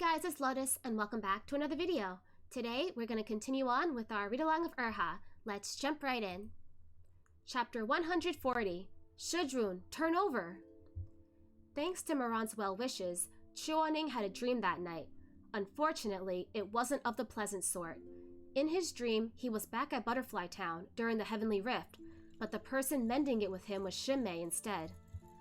guys, it's Lotus, and welcome back to another video. Today, we're going to continue on with our read-along of Erha. Let's jump right in. Chapter 140, Shizun, Turn Over! Thanks to Moran's well wishes, Chuaning had a dream that night. Unfortunately, it wasn't of the pleasant sort. In his dream, he was back at Butterfly Town during the Heavenly Rift, but the person mending it with him was Shinmei instead.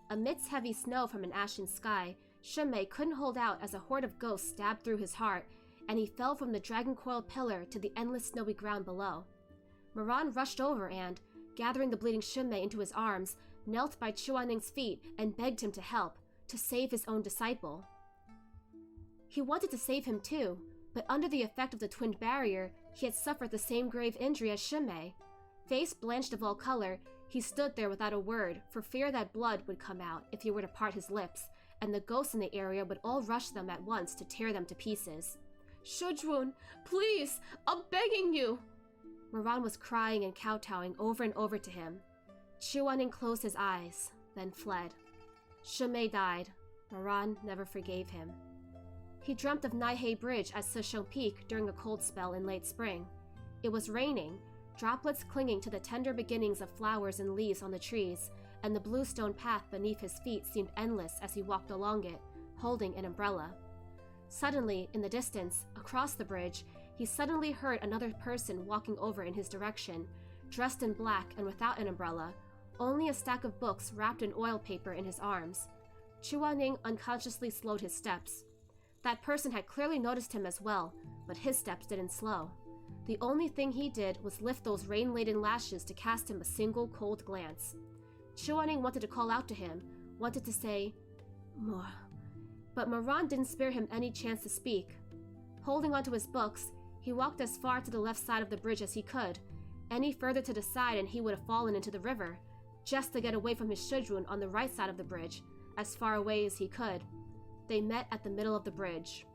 Amidst heavy snow from an ashen sky, Shinmei couldn't hold out as a horde of ghosts stabbed through his heart, and he fell from the dragon coil pillar to the endless snowy ground below. Moran rushed over and, gathering the bleeding Shinmei into his arms, knelt by Chuaning's feet and begged him to help, to save his own disciple. He wanted to save him too, but under the effect of the twinned barrier, he had suffered the same grave injury as Shinmei. Face blanched of all color, he stood there without a word, for fear that blood would come out if he were to part his lips, and the ghosts in the area would all rush them at once to tear them to pieces. "Shizun, please, I'm begging you!" Moran was crying and kowtowing over and over to him. Chuaning closed his eyes, then fled. Shinmei died. Moran never forgave him. He dreamt of Naihei Bridge at Sisheng Peak during a cold spell in late spring. It was raining, droplets clinging to the tender beginnings of flowers and leaves on the trees, and the blue stone path beneath his feet seemed endless as he walked along it, holding an umbrella. Suddenly, in the distance, across the bridge, he suddenly heard another person walking over in his direction, dressed in black and without an umbrella, only a stack of books wrapped in oil paper in his arms. Chuaning unconsciously slowed his steps. That person had clearly noticed him as well, but his steps didn't slow. The only thing he did was lift those rain-laden lashes to cast him a single cold glance. Chuaning wanted to call out to him, wanted to say, "More," but Moran didn't spare him any chance to speak. Holding onto his books, he walked as far to the left side of the bridge as he could. Any further to the side and he would have fallen into the river, just to get away from his Shizun on the right side of the bridge, as far away as he could. They met at the middle of the bridge.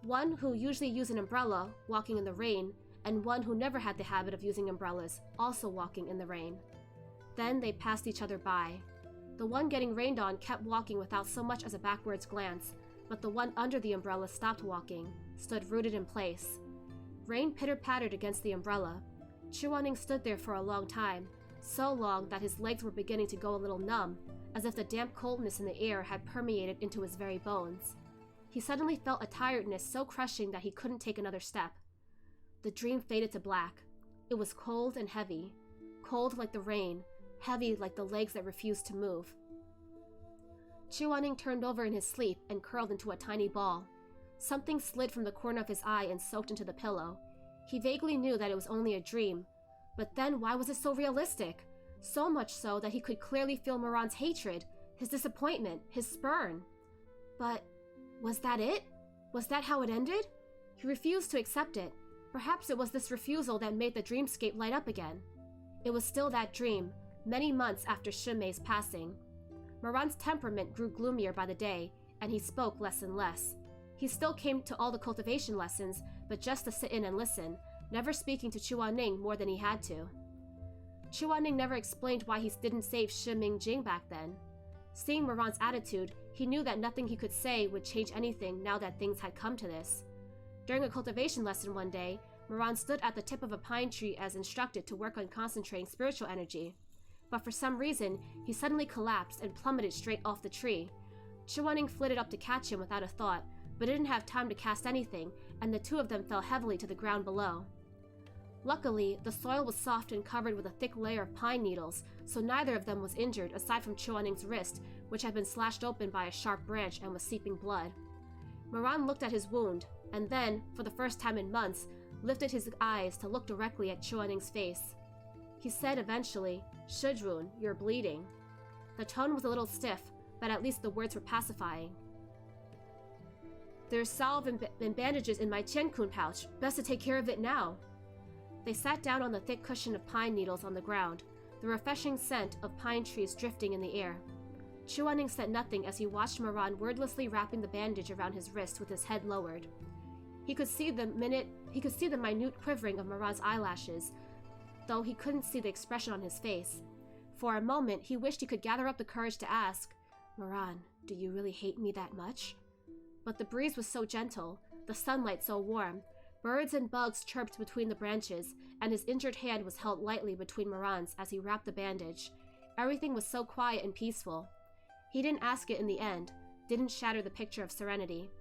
One who usually used an umbrella, walking in the rain, and one who never had the habit of using umbrellas, also walking in the rain. Then they passed each other by. The one getting rained on kept walking without so much as a backwards glance, but the one under the umbrella stopped walking, stood rooted in place. Rain pitter-pattered against the umbrella. Chuaning stood there for a long time, so long that his legs were beginning to go a little numb, as if the damp coldness in the air had permeated into his very bones. He suddenly felt a tiredness so crushing that he couldn't take another step. The dream faded to black. It was cold and heavy. Cold like the rain, heavy like the legs that refused to move. Chuaning turned over in his sleep and curled into a tiny ball. Something slid from the corner of his eye and soaked into the pillow. He vaguely knew that it was only a dream, but then why was it so realistic? So much so that he could clearly feel Moran's hatred, his disappointment, his spurn. But was that it? Was that how it ended? He refused to accept it. Perhaps it was this refusal that made the dreamscape light up again. It was still that dream, many months after Shinmei's passing. Moran's temperament grew gloomier by the day, and he spoke less and less. He still came to all the cultivation lessons, but just to sit in and listen, never speaking to Chuaning more than he had to. Chuaning never explained why he didn't save Shiming Jing back then. Seeing Moran's attitude, he knew that nothing he could say would change anything now that things had come to this. During a cultivation lesson one day, Moran stood at the tip of a pine tree as instructed to work on concentrating spiritual energy. But for some reason, he suddenly collapsed and plummeted straight off the tree. Chuaning flitted up to catch him without a thought, but didn't have time to cast anything, and the two of them fell heavily to the ground below. Luckily, the soil was soft and covered with a thick layer of pine needles, so neither of them was injured aside from Chuaning's wrist, which had been slashed open by a sharp branch and was seeping blood. Moran looked at his wound, and then, for the first time in months, lifted his eyes to look directly at Chuaning's face. He said eventually, "Shizun, you're bleeding." The tone was a little stiff, but at least the words were pacifying. "There's salve and bandages in my Qiankun pouch. Best to take care of it now." They sat down on the thick cushion of pine needles on the ground, the refreshing scent of pine trees drifting in the air. Chuaning said nothing as he watched Moran wordlessly wrapping the bandage around his wrist with his head lowered. He could see the minute quivering of Moran's eyelashes, though he couldn't see the expression on his face. For a moment, he wished he could gather up the courage to ask, "Moran, do you really hate me that much?" but the breeze was so gentle, the sunlight so warm. Birds and bugs chirped between the branches, and his injured hand was held lightly between Moran's as he wrapped the bandage. Everything was so quiet and peaceful. He didn't ask it in the end, didn't shatter the picture of serenity.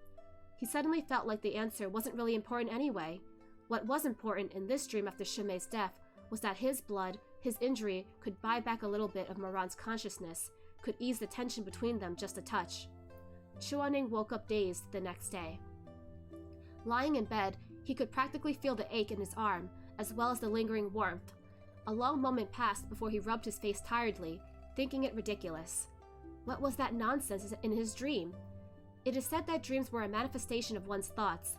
He suddenly felt like the answer wasn't really important anyway. What was important in this dream after Shimei's death was that his blood, his injury, could buy back a little bit of Moran's consciousness, could ease the tension between them just a touch. Chuaning woke up dazed the next day. Lying in bed, he could practically feel the ache in his arm, as well as the lingering warmth. A long moment passed before he rubbed his face tiredly, thinking it ridiculous. What was that nonsense in his dream? It is said that dreams were a manifestation of one's thoughts.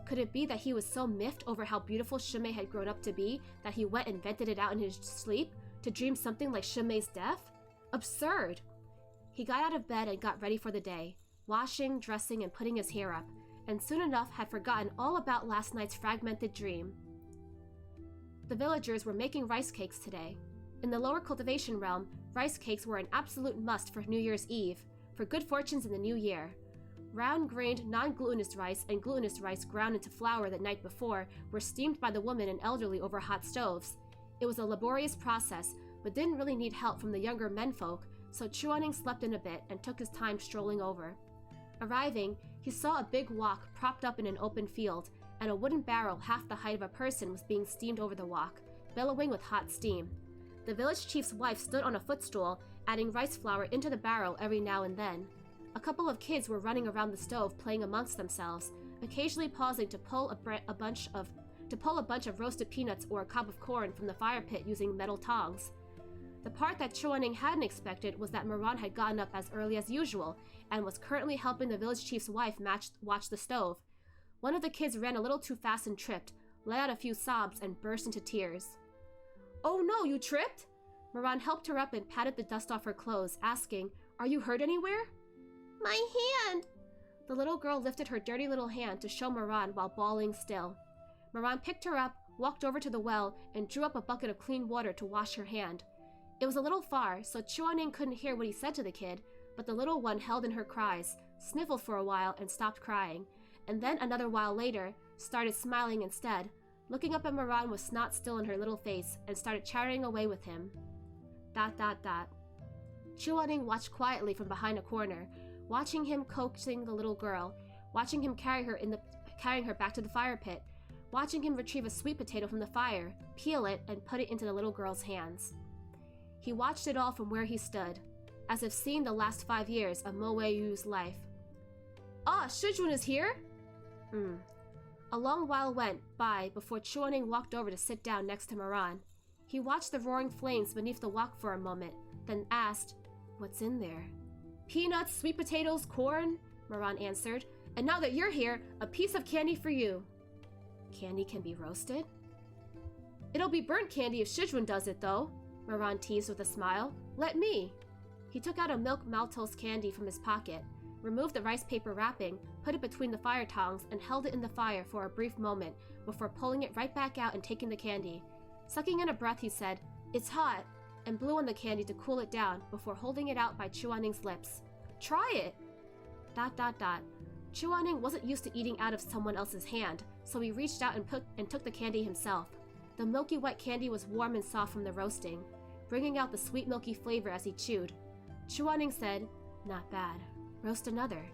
Could it be that he was so miffed over how beautiful Shimei had grown up to be that he went and vented it out in his sleep to dream something like Shimei's death? Absurd! He got out of bed and got ready for the day, washing, dressing, and putting his hair up, and soon enough had forgotten all about last night's fragmented dream. The villagers were making rice cakes today. In the lower cultivation realm, rice cakes were an absolute must for New Year's Eve, for good fortunes in the new year. Round-grained, non-glutinous rice and glutinous rice ground into flour the night before were steamed by the women and elderly over hot stoves. It was a laborious process, but didn't really need help from the younger menfolk, so Chuaning slept in a bit and took his time strolling over. Arriving, he saw a big wok propped up in an open field, and a wooden barrel half the height of a person was being steamed over the wok, billowing with hot steam. The village chief's wife stood on a footstool, adding rice flour into the barrel every now and then. A couple of kids were running around the stove playing amongst themselves, occasionally pausing to pull a bunch of roasted peanuts or a cob of corn from the fire pit using metal tongs. The part that Chuaning hadn't expected was that Moran had gotten up as early as usual and was currently helping the village chief's wife watch the stove. One of the kids ran a little too fast and tripped, let out a few sobs, and burst into tears. "Oh no, you tripped?" Moran helped her up and patted the dust off her clothes, asking, "Are you hurt anywhere?" "My hand!" The little girl lifted her dirty little hand to show Moran while bawling still. Moran picked her up, walked over to the well, and drew up a bucket of clean water to wash her hand. It was a little far, so Chuaning couldn't hear what he said to the kid, but the little one held in her cries, sniffled for a while, and stopped crying, and then another while later, started smiling instead, looking up at Moran with snot still in her little face, and started chattering away with him. ... Chuaning watched quietly from behind a corner, watching him coaxing the little girl, watching him carrying her back to the fire pit, watching him retrieve a sweet potato from the fire, peel it, and put it into the little girl's hands. He watched it all from where he stood, as if seeing the last 5 years of Mo Weiyu's life. "Ah, Shizun is here?" A long while went by before Chuaning walked over to sit down next to Moran. He watched the roaring flames beneath the wok for a moment, then asked, "What's in there?" "Peanuts, sweet potatoes, corn," Moran answered. "And now that you're here, a piece of candy for you." "Candy can be roasted?" "It'll be burnt candy if Shizun does it, though," Moran teased with a smile. "Let me." He took out a milk maltose candy from his pocket, removed the rice paper wrapping, put it between the fire tongs, and held it in the fire for a brief moment before pulling it right back out and taking the candy. Sucking in a breath, he said, "It's hot," and blew on the candy to cool it down before holding it out by Chuaning's lips. "Try it!" ... Chuaning wasn't used to eating out of someone else's hand, so he reached out and took the candy himself. The milky white candy was warm and soft from the roasting, bringing out the sweet milky flavor as he chewed. Chuaning said, "Not bad. Roast another."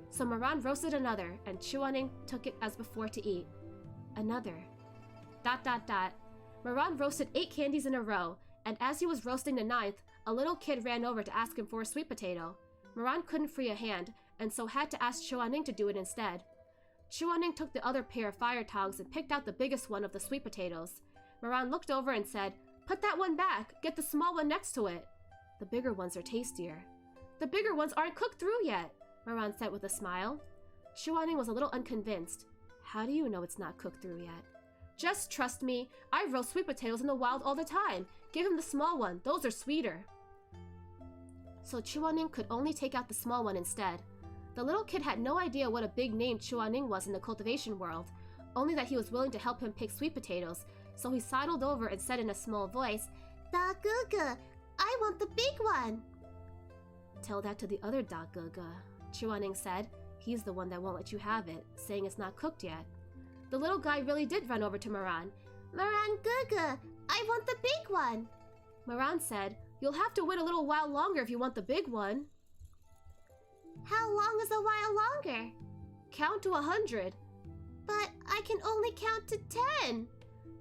So Moran roasted another, and Chuaning took it as before to eat. Another. ... Moran roasted 8 candies in a row, and as he was roasting the 9th, a little kid ran over to ask him for a sweet potato. Moran couldn't free a hand, and so had to ask Chuaning to do it instead. Chuaning took the other pair of fire tongs and picked out the biggest one of the sweet potatoes. Moran looked over and said, "Put that one back! Get the small one next to it!" "The bigger ones are tastier." "The bigger ones aren't cooked through yet," Moran said with a smile. Chuaning was a little unconvinced. "How do you know it's not cooked through yet?" "Just trust me. I roast sweet potatoes in the wild all the time. Give him the small one. Those are sweeter." So Chuaning could only take out the small one instead. The little kid had no idea what a big name Chuaning was in the cultivation world, only that he was willing to help him pick sweet potatoes, so he sidled over and said in a small voice, "Da Guga, I want the big one." "Tell that to the other Da Guga," Chuaning said. He's the one that won't let you have it, saying it's not cooked yet. The little guy really did run over to Moran. Moran Gugu, I want the big one. Moran said, you'll have to wait a little while longer if you want the big one. How long is a while longer? Count to 100. But I can only count to 10.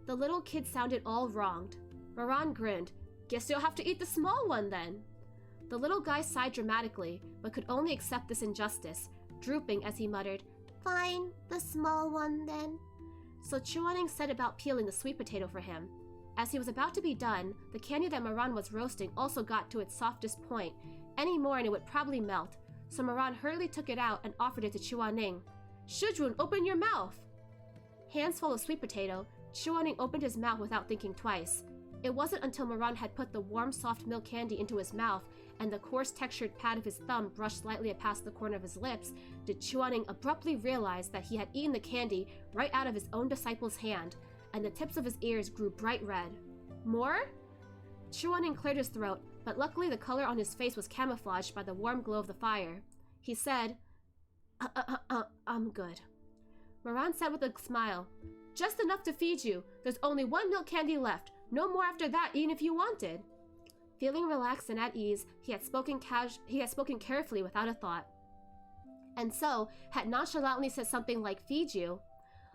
The little kid sounded all wronged. Moran grinned. Guess you'll have to eat the small one then. The little guy sighed dramatically, but could only accept this injustice, drooping as he muttered, Fine, the small one then. So Chuaning set about peeling the sweet potato for him. As he was about to be done, the candy that Moran was roasting also got to its softest point. Any more and it would probably melt, so Moran hurriedly took it out and offered it to Chuaning. Shizun, open your mouth! Hands full of sweet potato, Chuaning opened his mouth without thinking twice. It wasn't until Moran had put the warm, soft milk candy into his mouth and the coarse, textured pad of his thumb brushed slightly past the corner of his lips did Chuaning abruptly realize that he had eaten the candy right out of his own disciple's hand, and the tips of his ears grew bright red. More? Chuaning cleared his throat, but luckily the color on his face was camouflaged by the warm glow of the fire. He said, I'm good. Moran said with a smile, Just enough to feed you. There's only one milk candy left. No more after that, even if you wanted. Feeling relaxed and at ease, he had spoken carefully without a thought. And so, had nonchalantly said something like, feed you.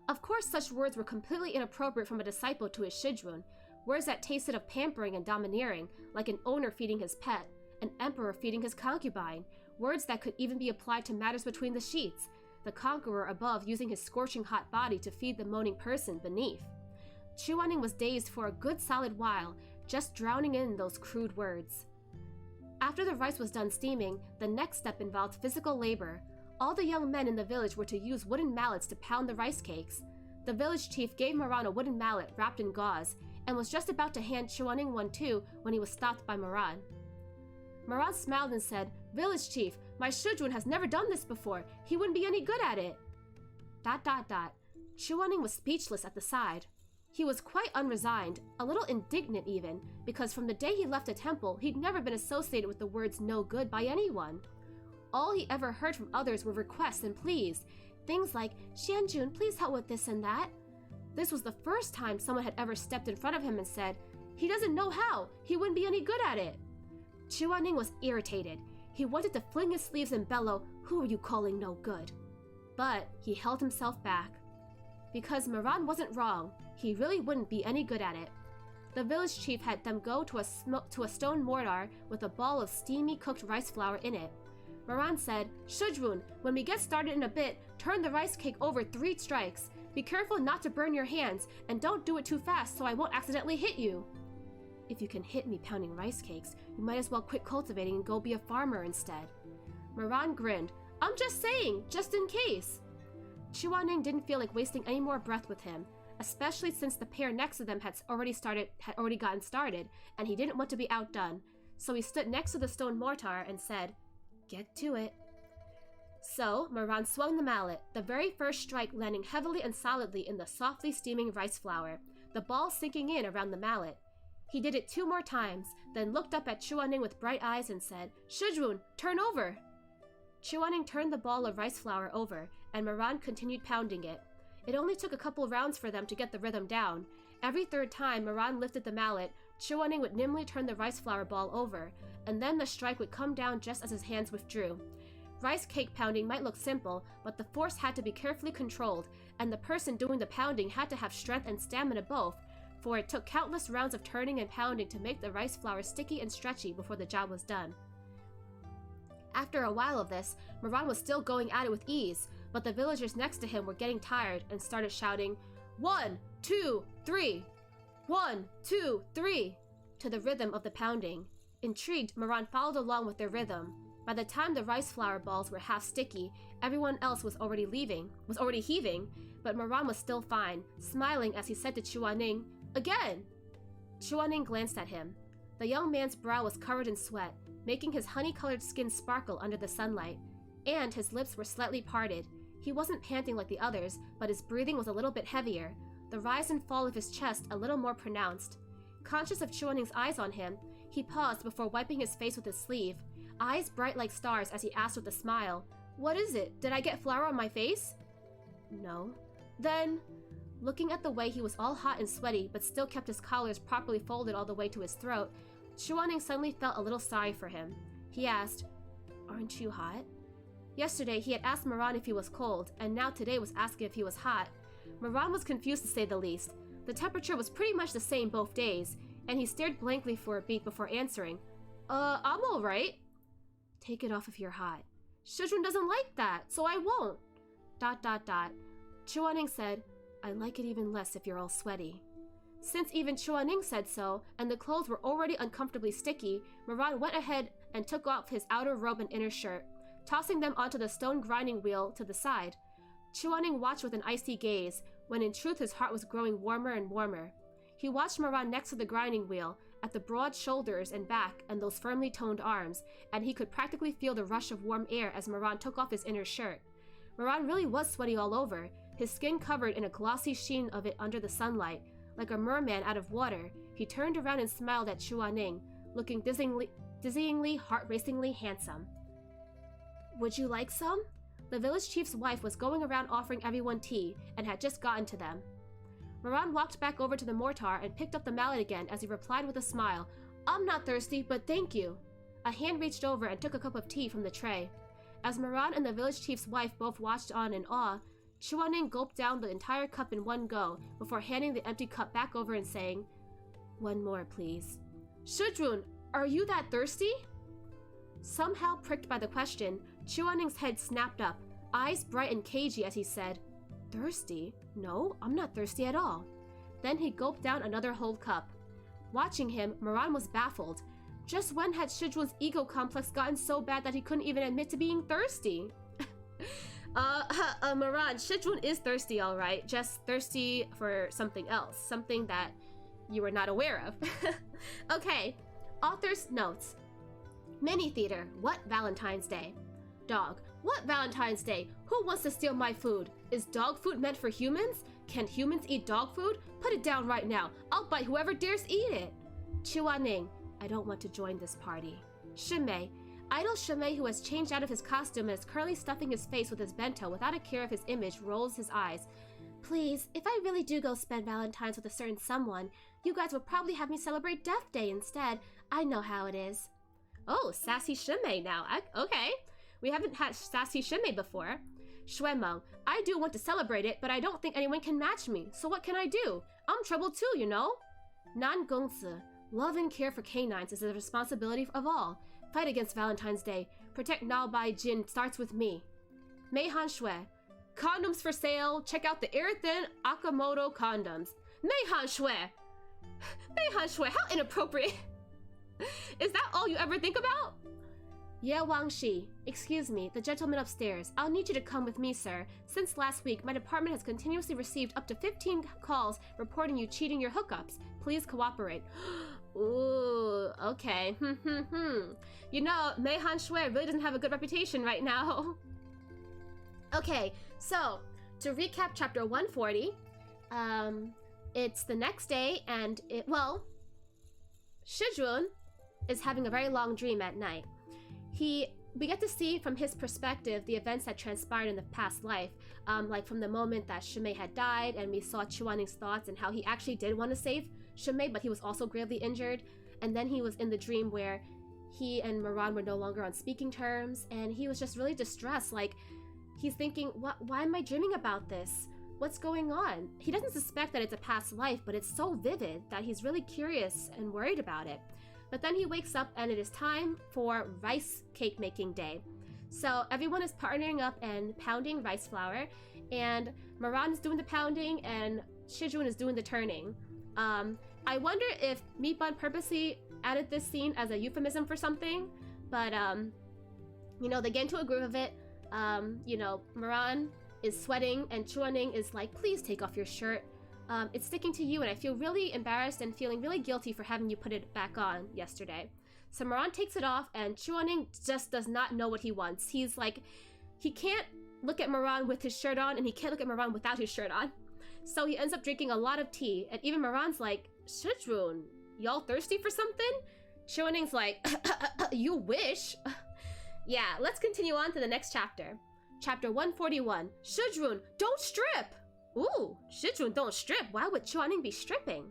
Of course, such words were completely inappropriate from a disciple to his Shizun, words that tasted of pampering and domineering, like an owner feeding his pet, an emperor feeding his concubine, words that could even be applied to matters between the sheets, the conqueror above using his scorching hot body to feed the moaning person beneath. Chuaning was dazed for a good solid while, just drowning in those crude words. After the rice was done steaming, the next step involved physical labor. All the young men in the village were to use wooden mallets to pound the rice cakes. The village chief gave Moran a wooden mallet wrapped in gauze, and was just about to hand Chuaning one too when he was stopped by Moran. Moran smiled and said, Village chief, my Shizun has never done this before. He wouldn't be any good at it. ... Chuaning was speechless at the side. He was quite unresigned, a little indignant even, because from the day he left the temple, he'd never been associated with the words no good by anyone. All he ever heard from others were requests and pleas, things like, Xianjun, please help with this and that. This was the first time someone had ever stepped in front of him and said, he doesn't know how, he wouldn't be any good at it. Chuaning was irritated. He wanted to fling his sleeves and bellow, who are you calling no good? But he held himself back. Because Moran wasn't wrong, he really wouldn't be any good at it. The village chief had them go to a stone mortar with a ball of steamy cooked rice flour in it. Moran said, Shizun, when we get started in a bit, turn the rice cake over 3 strikes. Be careful not to burn your hands, and don't do it too fast so I won't accidentally hit you. If you can hit me pounding rice cakes, you might as well quit cultivating and go be a farmer instead. Moran grinned. I'm just saying, just in case. Chuaning didn't feel like wasting any more breath with him, especially since the pair next to them had already gotten started, and he didn't want to be outdone. So he stood next to the stone mortar and said, Get to it. So Moran swung the mallet, the very first strike landing heavily and solidly in the softly steaming rice flour, the ball sinking in around the mallet. He did it 2 more times, then looked up at Chuaning with bright eyes and said, Shizun, turn over! Chuaning turned the ball of rice flour over, and Moran continued pounding it. It only took a couple rounds for them to get the rhythm down. Every 3rd time Moran lifted the mallet, Chuaning would nimbly turn the rice flour ball over, and then the strike would come down just as his hands withdrew. Rice cake pounding might look simple, but the force had to be carefully controlled, and the person doing the pounding had to have strength and stamina both, for it took countless rounds of turning and pounding to make the rice flour sticky and stretchy before the job was done. After a while of this, Moran was still going at it with ease, but the villagers next to him were getting tired and started shouting, 1, 2, 3! 1, 2, 3! To the rhythm of the pounding. Intrigued, Moran followed along with their rhythm. By the time the rice flour balls were half sticky, everyone else was already heaving, but Moran was still fine, smiling as he said to Chuaning, Again! Chuaning glanced at him. The young man's brow was covered in sweat, making his honey-colored skin sparkle under the sunlight, and his lips were slightly parted. He wasn't panting like the others, but his breathing was a little bit heavier, the rise and fall of his chest a little more pronounced. Conscious of Chuaning's eyes on him, he paused before wiping his face with his sleeve, eyes bright like stars as he asked with a smile, What is it? Did I get flour on my face? No. Then, looking at the way he was all hot and sweaty, but still kept his collars properly folded all the way to his throat, Chuaning suddenly felt a little sorry for him. He asked, Aren't you hot? Yesterday, he had asked Moran if he was cold, and now today was asking if he was hot. Moran was confused to say the least. The temperature was pretty much the same both days, and he stared blankly for a beat before answering, I'm alright. Take it off if you're hot. Shizun doesn't like that, so I won't. ... Chuaning said, I like it even less if you're all sweaty. Since even Chuaning said so, and the clothes were already uncomfortably sticky, Moran went ahead and took off his outer robe and inner shirt, tossing them onto the stone grinding wheel to the side. Chuaning watched with an icy gaze, when in truth his heart was growing warmer and warmer. He watched Moran next to the grinding wheel, at the broad shoulders and back and those firmly toned arms, and he could practically feel the rush of warm air as Moran took off his inner shirt. Moran really was sweaty all over, his skin covered in a glossy sheen of it under the sunlight. Like a merman out of water, he turned around and smiled at Chuaning, looking dizzyingly, heart-racingly handsome. Would you like some? The village chief's wife was going around offering everyone tea, and had just gotten to them. Moran walked back over to the mortar and picked up the mallet again as he replied with a smile, I'm not thirsty, but thank you. A hand reached over and took a cup of tea from the tray. As Moran and the village chief's wife both watched on in awe, Chuaning gulped down the entire cup in one go before handing the empty cup back over and saying, One more, please. Shizun, are you that thirsty? Somehow pricked by the question, Chuaning's head snapped up, eyes bright and cagey as he said, Thirsty? No, I'm not thirsty at all. Then he gulped down another whole cup. Watching him, Moran was baffled. Just when had Shizun's ego complex gotten so bad that he couldn't even admit to being thirsty? Moran, Shizun is thirsty, alright. Just thirsty for something else. Something that you were not aware of. Okay, author's notes. Mini theater, what Valentine's Day? Dog, what Valentine's Day? Who wants to steal my food? Is dog food meant for humans? Can humans eat dog food? Put it down right now. I'll bite whoever dares eat it. Chuaning, I don't want to join this party. Shimei, idle Shimei, who has changed out of his costume and is currently stuffing his face with his bento without a care of his image, rolls his eyes. Please, if I really do go spend Valentine's with a certain someone, you guys will probably have me celebrate Death Day instead. I know how it is. Oh, sassy Shimei now. Okay. We haven't had sassy Shimei before. Shuemeng, I do want to celebrate it, but I don't think anyone can match me, so what can I do? I'm troubled too, you know? Nan Gongzi, love and care for canines is the responsibility of all. Fight against Valentine's Day. Protect Naobai Jin starts with me. Meihan Shui, condoms for sale. Check out the Earthen Akamoto condoms. Meihan Shui! Meihan Shui, how inappropriate! Is that all you ever think about? Ye Wangxi, excuse me, the gentleman upstairs. I'll need you to come with me, sir. Since last week, my department has continuously received up to 15 calls reporting you cheating your hookups. Please cooperate. Ooh, okay. You know, Meihan Shui really doesn't have a good reputation right now. Okay, so, to recap chapter 140, it's the next day, and Shizun is having a very long dream at night. We get to see from his perspective the events that transpired in the past life, like from the moment that Shimei had died, and we saw Chuaning's thoughts and how he actually did want to save Shimei, but he was also gravely injured. And then he was in the dream where he and Moran were no longer on speaking terms, and he was just really distressed. Like, he's thinking, why am I dreaming about this? What's going on? He doesn't suspect that it's a past life, but it's so vivid that he's really curious and worried about it. But then he wakes up and it is time for rice cake making day. So everyone is partnering up and pounding rice flour, and Moran is doing the pounding and Shizun is doing the turning. I wonder if Meatbun purposely added this scene as a euphemism for something, but you know, they get into a groove of it. You know, Moran is sweating and Chuaning is like, please take off your shirt. It's sticking to you and I feel really embarrassed and feeling really guilty for having you put it back on yesterday. So Moran takes it off and Chuaning just does not know what he wants. He's like, he can't look at Moran with his shirt on and he can't look at Moran without his shirt on. So he ends up drinking a lot of tea, and even Moran's like, Shizun, y'all thirsty for something? Chuaning's like, you wish. Yeah, let's continue on to the next chapter. Chapter 141, Shizun, don't strip! Ooh, Shizun don't strip. Why would Chuaning be stripping?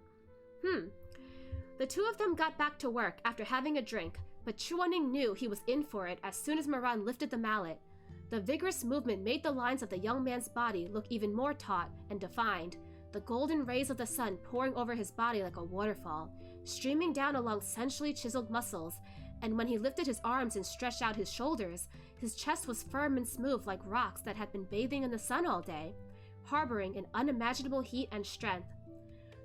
The two of them got back to work after having a drink, but Chuaning knew he was in for it as soon as Moran lifted the mallet. The vigorous movement made the lines of the young man's body look even more taut and defined, the golden rays of the sun pouring over his body like a waterfall, streaming down along sensually chiseled muscles, and when he lifted his arms and stretched out his shoulders, his chest was firm and smooth like rocks that had been bathing in the sun all day, harboring an unimaginable heat and strength.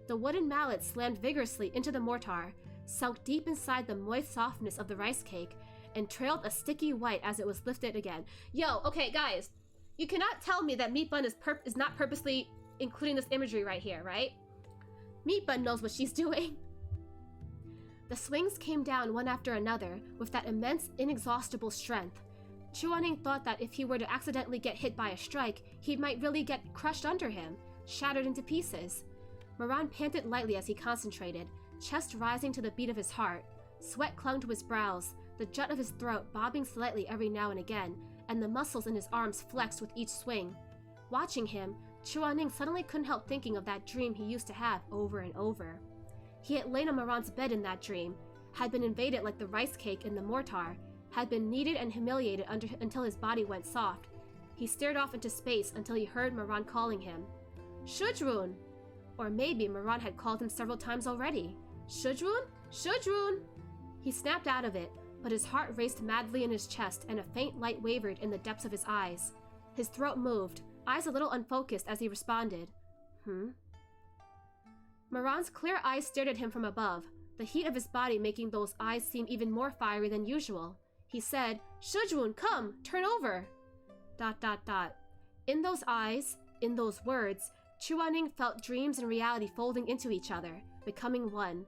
The wooden mallet slammed vigorously into the mortar, sunk deep inside the moist softness of the rice cake, and trailed a sticky white as it was lifted again. Yo, okay, guys, you cannot tell me that Meatbun is not purposely including this imagery right here, right? Meatbun knows what she's doing. The swings came down one after another with that immense, inexhaustible strength. Chuaning thought that if he were to accidentally get hit by a strike, he might really get crushed under him, shattered into pieces. Moran panted lightly as he concentrated, chest rising to the beat of his heart. Sweat clung to his brows, the jut of his throat bobbing slightly every now and again, and the muscles in his arms flexed with each swing. Watching him, Chuaning suddenly couldn't help thinking of that dream he used to have over and over. He had lain on Moran's bed in that dream, had been invaded like the rice cake in the mortar, had been kneaded and humiliated until his body went soft. He stared off into space until he heard Moran calling him. Shizun! Or maybe Moran had called him several times already. Shizun? Shizun! He snapped out of it, but his heart raced madly in his chest and a faint light wavered in the depths of his eyes. His throat moved, eyes a little unfocused as he responded. Moran's clear eyes stared at him from above, the heat of his body making those eyes seem even more fiery than usual. He said, Shizun, come, turn over. ... In those eyes, in those words, Chuaning felt dreams and reality folding into each other, becoming one.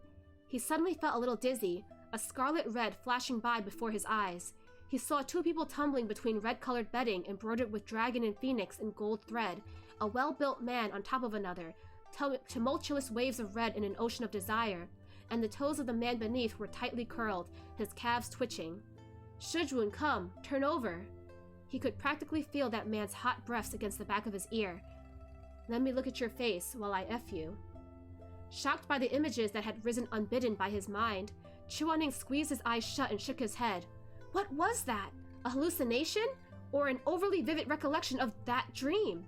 He suddenly felt a little dizzy, a scarlet red flashing by before his eyes. He saw two people tumbling between red-colored bedding embroidered with dragon and phoenix in gold thread, a well-built man on top of another, tumultuous waves of red in an ocean of desire, and the toes of the man beneath were tightly curled, his calves twitching. Shizun, come, turn over. He could practically feel that man's hot breaths against the back of his ear. Let me look at your face while I F you. Shocked by the images that had risen unbidden by his mind, Chuaning squeezed his eyes shut and shook his head. What was that? A hallucination? Or an overly vivid recollection of that dream?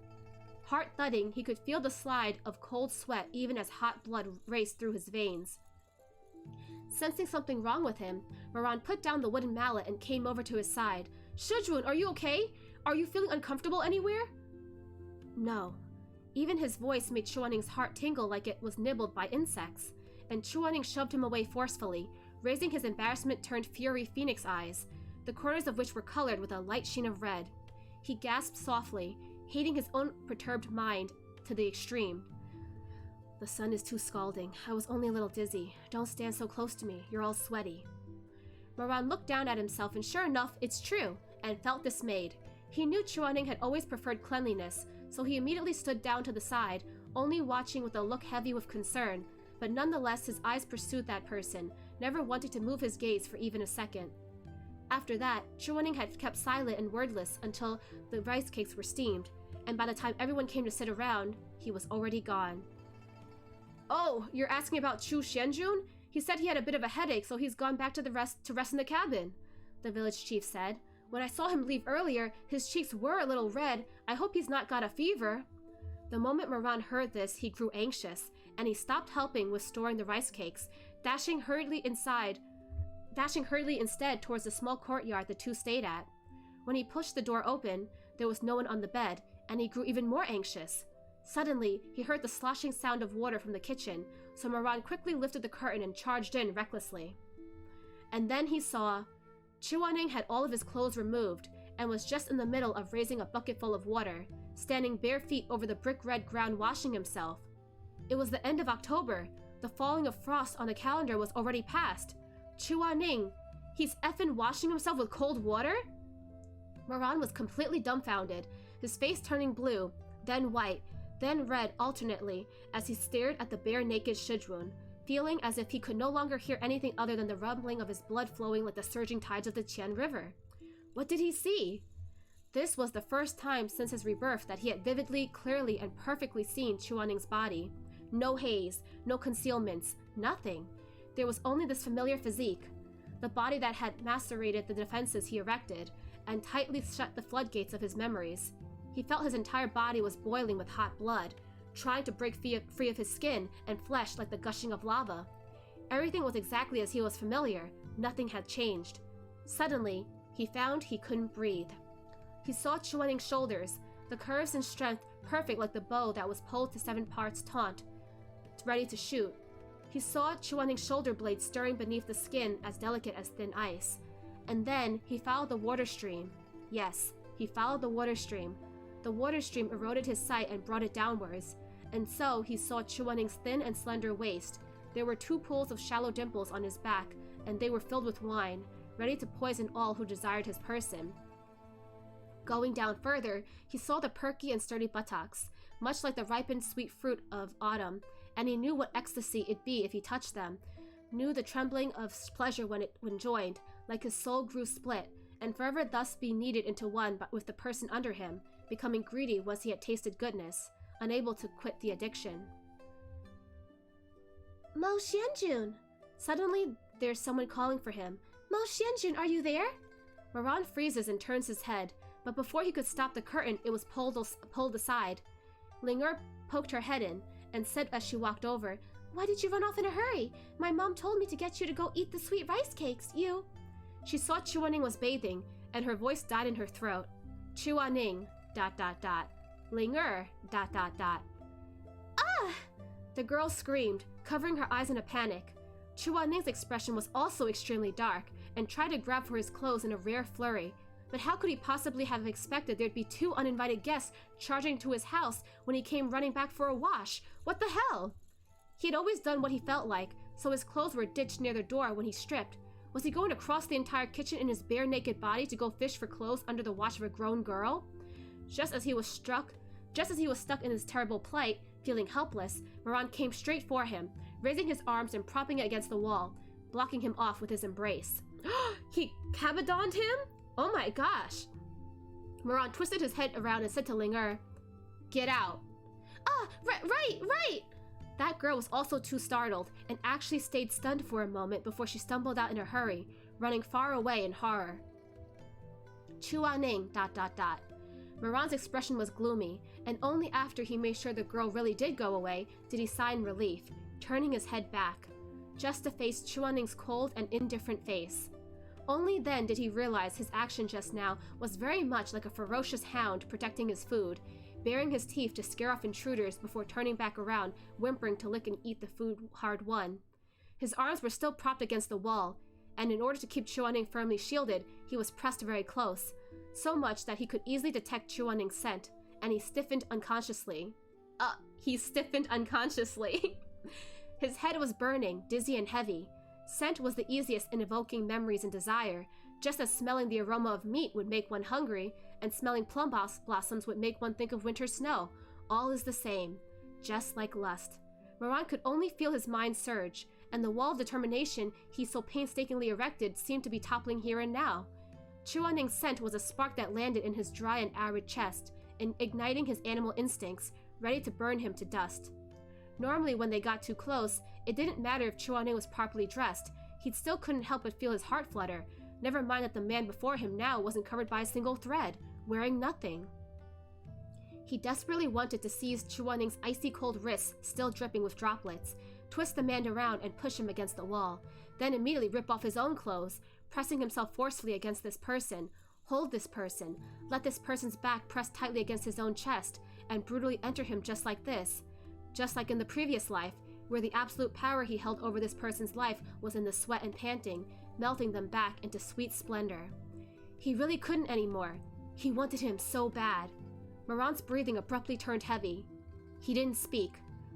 Heart thudding, he could feel the slide of cold sweat even as hot blood raced through his veins. Sensing something wrong with him, Moran put down the wooden mallet and came over to his side. Shizun, are you okay? Are you feeling uncomfortable anywhere? No. Even his voice made Chuaning's heart tingle like it was nibbled by insects, and Chuaning shoved him away forcefully, raising his embarrassment-turned fury phoenix eyes, the corners of which were colored with a light sheen of red. He gasped softly, hating his own perturbed mind to the extreme. The sun is too scalding. I was only a little dizzy. Don't stand so close to me. You're all sweaty. Moran looked down at himself, and sure enough, it's true, and felt dismayed. He knew Chuaning had always preferred cleanliness, so he immediately stood down to the side, only watching with a look heavy with concern, but nonetheless his eyes pursued that person, never wanting to move his gaze for even a second. After that, Chuaning had kept silent and wordless until the rice cakes were steamed, and by the time everyone came to sit around, he was already gone. Oh, you're asking about Chu Xianjun? He said he had a bit of a headache, so he's gone back to rest in the cabin, the village chief said. When I saw him leave earlier, his cheeks were a little red. I hope he's not got a fever. The moment Moran heard this, he grew anxious, and he stopped helping with storing the rice cakes, dashing hurriedly instead towards the small courtyard the two stayed at. When he pushed the door open, there was no one on the bed, and he grew even more anxious. Suddenly, he heard the sloshing sound of water from the kitchen, so Moran quickly lifted the curtain and charged in recklessly. And then he saw Chuaning had all of his clothes removed and was just in the middle of raising a bucket full of water, standing bare feet over the brick-red ground washing himself. It was the end of October. The falling of frost on the calendar was already past. Chuaning, he's effing washing himself with cold water? Moran was completely dumbfounded, his face turning blue, then white, then red alternately as he stared at the bare-naked Shizun, feeling as if he could no longer hear anything other than the rumbling of his blood flowing like the surging tides of the Qian River. What did he see? This was the first time since his rebirth that he had vividly, clearly, and perfectly seen Chuaning's body. No haze, no concealments, nothing. There was only this familiar physique, the body that had macerated the defenses he erected, and tightly shut the floodgates of his memories. He felt his entire body was boiling with hot blood, trying to break free of his skin and flesh like the gushing of lava. Everything was exactly as he was familiar. Nothing had changed. Suddenly, he found he couldn't breathe. He saw Chuaning's shoulders, the curves and strength perfect like the bow that was pulled to 7 parts taut, ready to shoot. He saw Chuaning's shoulder blades stirring beneath the skin as delicate as thin ice. And then he followed the water stream. Yes, he followed the water stream. The water stream eroded his sight and brought it downwards. And so he saw Chuaning's thin and slender waist. There were 2 pools of shallow dimples on his back, and they were filled with wine, ready to poison all who desired his person. Going down further, he saw the perky and sturdy buttocks, much like the ripened sweet fruit of autumn, and he knew what ecstasy it'd be if he touched them, knew the trembling of pleasure when joined, like his soul grew split, and forever thus be kneaded into one with the person under him, becoming greedy once he had tasted goodness, unable to quit the addiction. Mo Xianjun! Suddenly, there's someone calling for him. Mo Xianjun, are you there? Moran freezes and turns his head, but before he could stop the curtain, it was pulled aside. Ling'er poked her head in, and said as she walked over, "Why did you run off in a hurry? My mom told me to get you to go eat the sweet rice cakes. You..." She saw Chuaning was bathing, and her voice died in her throat. Chuaning, ... Ling'er, ... Ah! The girl screamed, covering her eyes in a panic. Chuaning's expression was also extremely dark, and tried to grab for his clothes in a rare flurry. But how could he possibly have expected there'd be 2 uninvited guests charging to his house when he came running back for a wash? What the hell? He had always done what he felt like, so his clothes were ditched near the door when he stripped. Was he going to cross the entire kitchen in his bare naked body to go fish for clothes under the watch of a grown girl? Just as he was stuck in his terrible plight, feeling helpless, Moran came straight for him, raising his arms and propping it against the wall, blocking him off with his embrace. He cabadonned him? Oh my gosh! Moran twisted his head around and said to Ling'er, "Get out." Ah, right! That girl was also too startled, and actually stayed stunned for a moment before she stumbled out in a hurry, running far away in horror. Chuaning, ... Moran's expression was gloomy, and only after he made sure the girl really did go away did he sigh in relief, turning his head back, just to face Chuaning's cold and indifferent face. Only then did he realize his action just now was very much like a ferocious hound protecting his food, baring his teeth to scare off intruders before turning back around, whimpering to lick and eat the food hard won. His arms were still propped against the wall, and in order to keep Chuaning firmly shielded, he was pressed very close, so much that he could easily detect Chuaning's scent, and he stiffened unconsciously. His head was burning, dizzy and heavy. Scent was the easiest in evoking memories and desire, just as smelling the aroma of meat would make one hungry, and smelling plum blossoms would make one think of winter snow. All is the same, just like lust. Moran could only feel his mind surge, and the wall of determination he so painstakingly erected seemed to be toppling here and now. Chuaning's scent was a spark that landed in his dry and arid chest, and igniting his animal instincts, ready to burn him to dust. Normally when they got too close, it didn't matter if Chuaning was properly dressed. He still couldn't help but feel his heart flutter, never mind that the man before him now wasn't covered by a single thread, wearing nothing. He desperately wanted to seize Chuaning's icy cold wrists, still dripping with droplets, twist the man around and push him against the wall, then immediately rip off his own clothes, pressing himself forcefully against this person, hold this person, let this person's back press tightly against his own chest, and brutally enter him just like this. Just like in the previous life, where the absolute power he held over this person's life was in the sweat and panting, melting them back into sweet splendor. He really couldn't anymore. He wanted him so bad. Moran's breathing abruptly turned heavy. He didn't speak.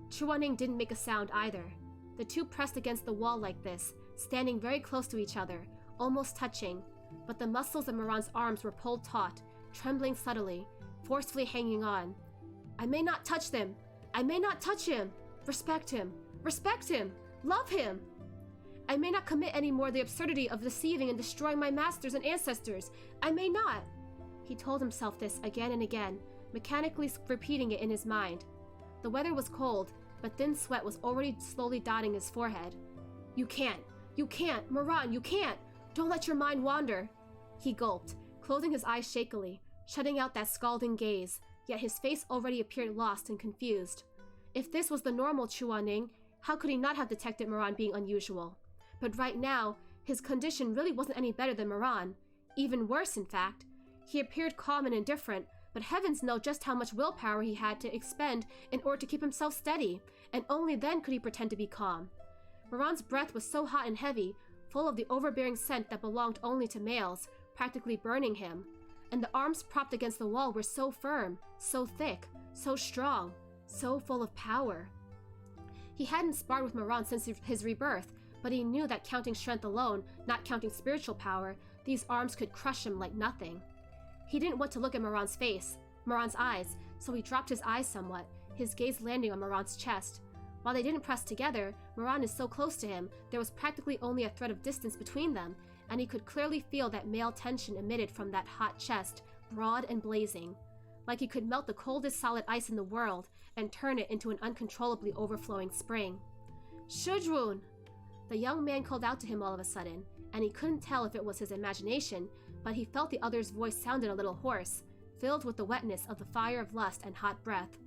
Chuaning didn't make a sound either. The two pressed against the wall like this, standing very close to each other, almost touching, but the muscles of Moran's arms were pulled taut, trembling subtly, forcefully hanging on. "I may not touch them! I may not touch him! Respect him! Respect him! Love him! I may not commit any more the absurdity of deceiving and destroying my masters and ancestors! I may not!" He told himself this again and again, mechanically repeating it in his mind. The weather was cold, but thin sweat was already slowly dotting his forehead. You can't, Moran, you can't! Don't let your mind wander! He gulped, closing his eyes shakily, shutting out that scalding gaze, yet his face already appeared lost and confused. If this was the normal Chuaning, how could he not have detected Moran being unusual? But right now, his condition really wasn't any better than Moran. Even worse, in fact. He appeared calm and indifferent, but heavens know just how much willpower he had to expend in order to keep himself steady, and only then could he pretend to be calm. Moran's breath was so hot and heavy, full of the overbearing scent that belonged only to males, practically burning him. And the arms propped against the wall were so firm, so thick, so strong, so full of power. He hadn't sparred with Moran since his rebirth, but he knew that counting strength alone, not counting spiritual power, these arms could crush him like nothing. He didn't want to look at Moran's eyes, so he dropped his eyes somewhat, his gaze landing on Moran's chest. While they didn't press together, Moran is so close to him, there was practically only a thread of distance between them, and he could clearly feel that male tension emitted from that hot chest, broad and blazing. Like he could melt the coldest solid ice in the world and turn it into an uncontrollably overflowing spring. Shizun! The young man called out to him all of a sudden, and he couldn't tell if it was his imagination, but he felt the other's voice sounded a little hoarse, filled with the wetness of the fire of lust and hot breath.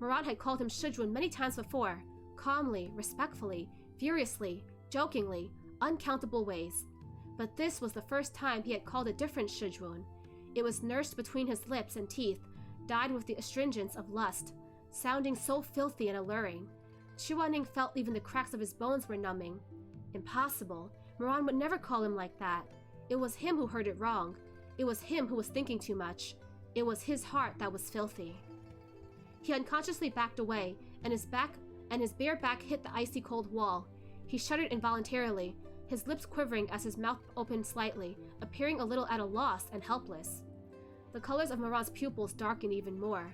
Moran had called him Shizun many times before, calmly, respectfully, furiously, jokingly, uncountable ways. But this was the first time he had called a different Shizun. It was nursed between his lips and teeth, dyed with the astringence of lust, sounding so filthy and alluring. Chuaning felt even the cracks of his bones were numbing. Impossible. Moran would never call him like that. It was him who heard it wrong. It was him who was thinking too much. It was his heart that was filthy. He unconsciously backed away, and his bare back hit the icy cold wall. He shuddered involuntarily, his lips quivering as his mouth opened slightly, appearing a little at a loss and helpless. The colors of Moran's pupils darkened even more.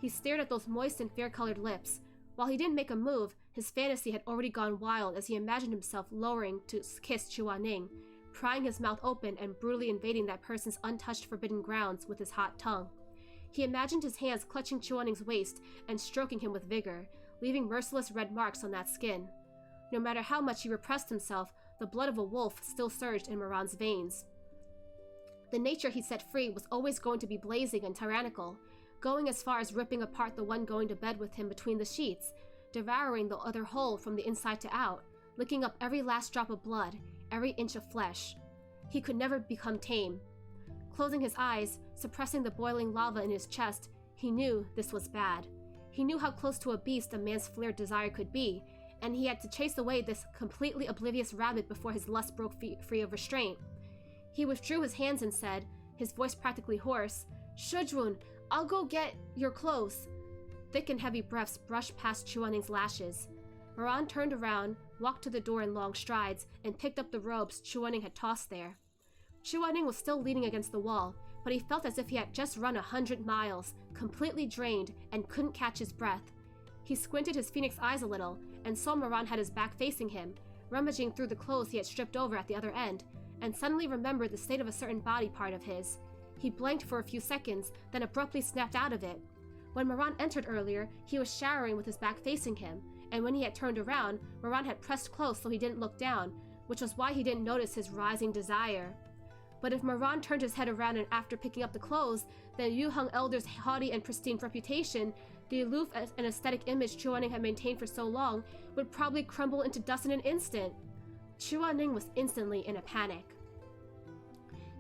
He stared at those moist and fair-colored lips. While he didn't make a move, his fantasy had already gone wild as he imagined himself lowering to kiss Chuaning, prying his mouth open and brutally invading that person's untouched forbidden grounds with his hot tongue. He imagined his hands clutching Chuaning's waist and stroking him with vigor, leaving merciless red marks on that skin. No matter how much he repressed himself, the blood of a wolf still surged in Moran's veins. The nature he set free was always going to be blazing and tyrannical, going as far as ripping apart the one going to bed with him between the sheets, devouring the other whole from the inside to out, licking up every last drop of blood, every inch of flesh. He could never become tame. Closing his eyes, suppressing the boiling lava in his chest, he knew this was bad. He knew how close to a beast a man's flared desire could be, and he had to chase away this completely oblivious rabbit before his lust broke free of restraint. He withdrew his hands and said, his voice practically hoarse, "Shizun, I'll go get your clothes." Thick and heavy breaths brushed past Chuaning's lashes. Moran turned around, walked to the door in long strides, and picked up the robes Chuaning had tossed there. Chuaning was still leaning against the wall, but he felt as if he had just run 100 miles, completely drained, and couldn't catch his breath. He squinted his phoenix eyes a little, and saw Moran had his back facing him, rummaging through the clothes he had stripped over at the other end, and suddenly remembered the state of a certain body part of his. He blanked for a few seconds, then abruptly snapped out of it. When Moran entered earlier, he was showering with his back facing him, and when he had turned around, Moran had pressed close so he didn't look down, which was why he didn't notice his rising desire. But if Moran turned his head around and after picking up the clothes, then Yu Hung Elder's haughty and pristine reputation, the aloof and aesthetic image Chuaning had maintained for so long, would probably crumble into dust in an instant. Chuaning was instantly in a panic.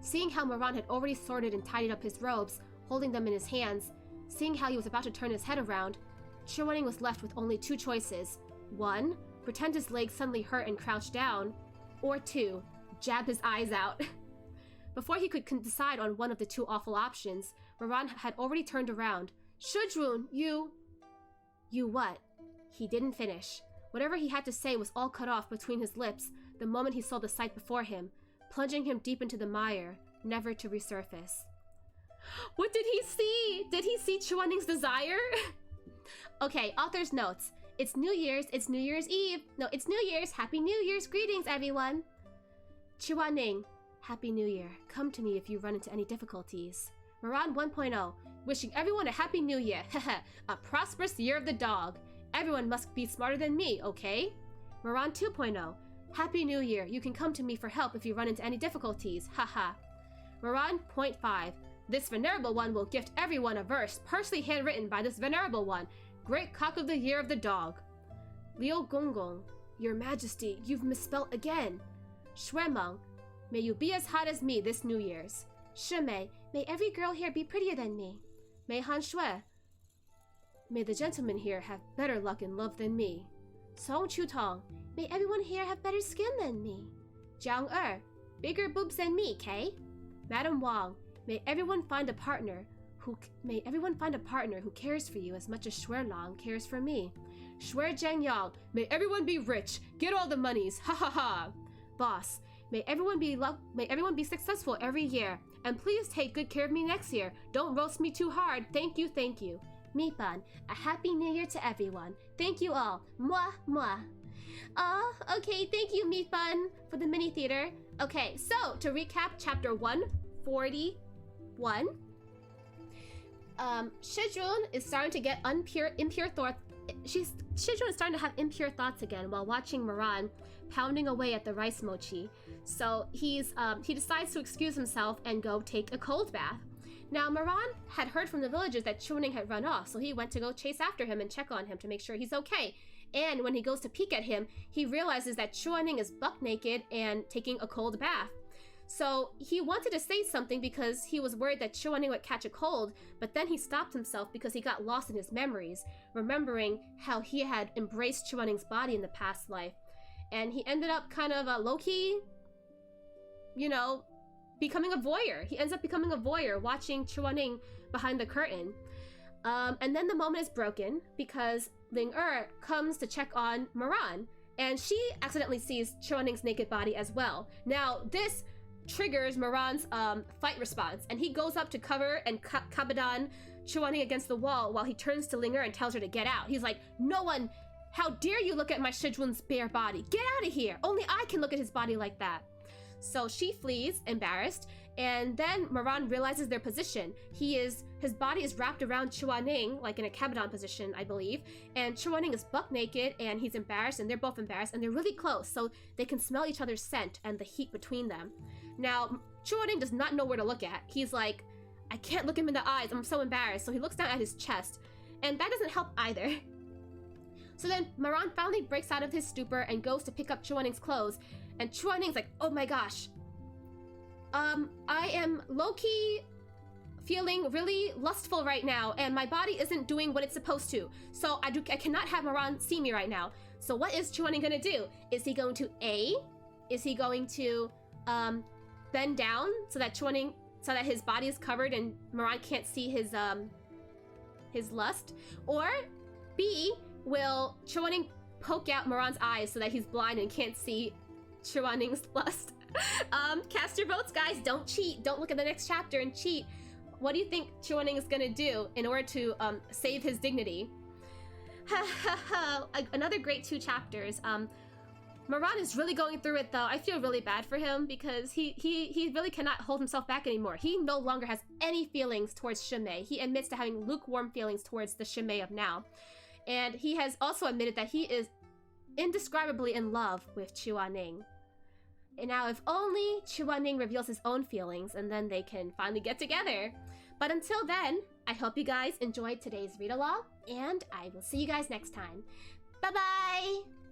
Seeing how Moran had already sorted and tidied up his robes, holding them in his hands, seeing how he was about to turn his head around, Chuaning was left with only two choices. 1, pretend his legs suddenly hurt and crouch down, or 2, jab his eyes out. Before he could decide on one of the two awful options, Moran had already turned around. "Shizun, you what?" He didn't finish. Whatever he had to say was all cut off between his lips the moment he saw the sight before him, plunging him deep into the mire, never to resurface. What did he see? Did he see Chuaning's desire? Okay, author's notes. It's New Year's Eve. No, it's New Year's. Happy New Year's. Greetings, everyone. Chuaning, Happy New Year. Come to me if you run into any difficulties. Moran 1.0. Wishing everyone a happy new year. A prosperous year of the dog. Everyone must be smarter than me, okay? Moran 2.0. Happy new year. You can come to me for help if you run into any difficulties. Haha. Moran 0.5. This venerable one will gift everyone a verse, personally handwritten by this venerable one. Great cock of the year of the dog. Liu Gonggong. Your Majesty, you've misspelt again. Shuemeng. May you be as hot as me this New Year's. Shimei. May every girl here be prettier than me. Mei Han Shui. May the gentleman here have better luck in love than me. Song Chu Tong. May everyone here have better skin than me. Jiang Bigger boobs than me, Kay. Madam Wang. May everyone find a partner who cares for you as much as Shuerlang cares for me. Shuer Zhengyang. May everyone be rich. Get all the monies. Ha ha ha. Boss. May everyone be successful every year. And please take good care of me next year. Don't roast me too hard. Thank you, thank you. Meatbun, a happy new year to everyone. Thank you all. Mwah, mwah. Okay, thank you, Meatbun, for the mini theater. Okay, so to recap chapter 141, Shizun is starting to get impure thoughts. Shizun is starting to have impure thoughts again while watching Moran pounding away at the rice mochi. So he decides to excuse himself and go take a cold bath. Now Moran had heard from the villagers that Chuaning had run off, so he went to go chase after him and check on him to make sure he's okay. And when he goes to peek at him, he realizes that Chuaning is buck naked and taking a cold bath. So he wanted to say something because he was worried that Chuaning would catch a cold, but then he stopped himself because he got lost in his memories, remembering how he had embraced Chuaning's body in the past life. And he ended up kind of low-key, becoming a voyeur. He ends up becoming a voyeur, watching Chuaning behind the curtain. And then the moment is broken because Ling comes to check on Moran, and she accidentally sees Chuaning's naked body as well. Now, this triggers Moran's fight response, and he goes up to cover and kabadan Chuaning against the wall while he turns to Ling and tells her to get out. He's like, no one, how dare you look at my Shizun's bare body? Get out of here! Only I can look at his body like that. So she flees, embarrassed, and then Moran realizes their position. His body is wrapped around Chuaning, like in a kabadan position, I believe, and Chuaning is buck naked, and he's embarrassed, and they're both embarrassed, and they're really close, so they can smell each other's scent and the heat between them. Now, Chuaning does not know where to look at. He's like, I can't look him in the eyes, I'm so embarrassed, so he looks down at his chest, and that doesn't help either. So then Moran finally breaks out of his stupor and goes to pick up Chuaning's clothes, and Chuaning's like, oh my gosh, I am low-key feeling really lustful right now, and my body isn't doing what it's supposed to, so I cannot have Moran see me right now. So what is Chuaning gonna do? Is he going to bend down so that his body is covered and Moran can't see his lust? Or B, will Chuaning poke out Moran's eyes so that he's blind and can't see Chuaning's lust? Cast your votes, guys. Don't cheat. Don't look at the next chapter and cheat. What do you think Chuaning is gonna do in order to save his dignity? Another great 2 chapters. Moran is really going through it though. I feel really bad for him because he really cannot hold himself back anymore. He no longer has any feelings towards Shimei. He admits to having lukewarm feelings towards the Shimei of now. And he has also admitted that he is indescribably in love with Chuaning. And now if only Chuaning reveals his own feelings, and then they can finally get together. But until then, I hope you guys enjoyed today's read-along, and I will see you guys next time. Bye-bye!